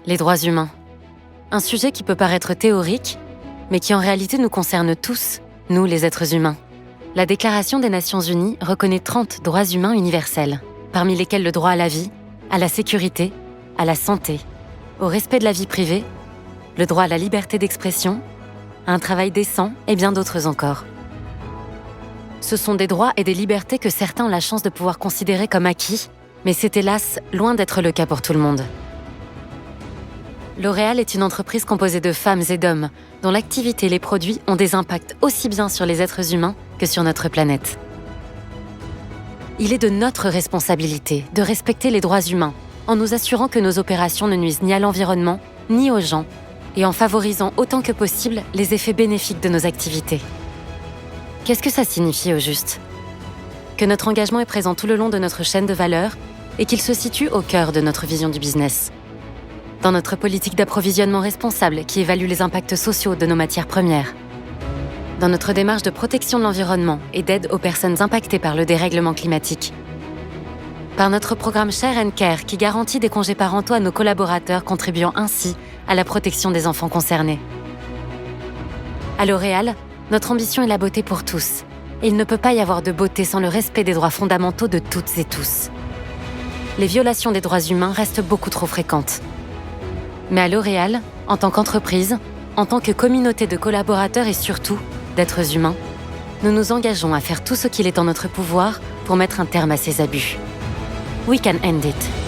Les droits humains. Un sujet qui peut paraître théorique, mais qui en réalité nous concerne tous, nous les êtres humains. La Déclaration des Nations Unies reconnaît 30 droits humains universels, parmi lesquels le droit à la vie, à la sécurité, à la santé, au respect de la vie privée, le droit à la liberté d'expression, à un travail décent et bien d'autres encore. Ce sont des droits et des libertés que certains ont la chance de pouvoir considérer comme acquis, mais c'est hélas loin d'être le cas pour tout le monde. L'Oréal est une entreprise composée de femmes et d'hommes, dont l'activité et les produits ont des impacts aussi bien sur les êtres humains que sur notre planète. Il est de notre responsabilité de respecter les droits humains, en nous assurant que nos opérations ne nuisent ni à l'environnement, ni aux gens, et en favorisant autant que possible les effets bénéfiques de nos activités. Qu'est-ce que ça signifie au juste ? Que notre engagement est présent tout le long de notre chaîne de valeur et qu'il se situe au cœur de notre vision du business. Dans notre politique d'approvisionnement responsable qui évalue les impacts sociaux de nos matières premières. Dans notre démarche de protection de l'environnement et d'aide aux personnes impactées par le dérèglement climatique. Par notre programme Share and Care qui garantit des congés parentaux à nos collaborateurs, contribuant ainsi à la protection des enfants concernés. À L'Oréal, notre ambition est la beauté pour tous. Et il ne peut pas y avoir de beauté sans le respect des droits fondamentaux de toutes et tous. Les violations des droits humains restent beaucoup trop fréquentes. Mais à L'Oréal, en tant qu'entreprise, en tant que communauté de collaborateurs et surtout d'êtres humains, nous nous engageons à faire tout ce qu'il est en notre pouvoir pour mettre un terme à ces abus. We can end it.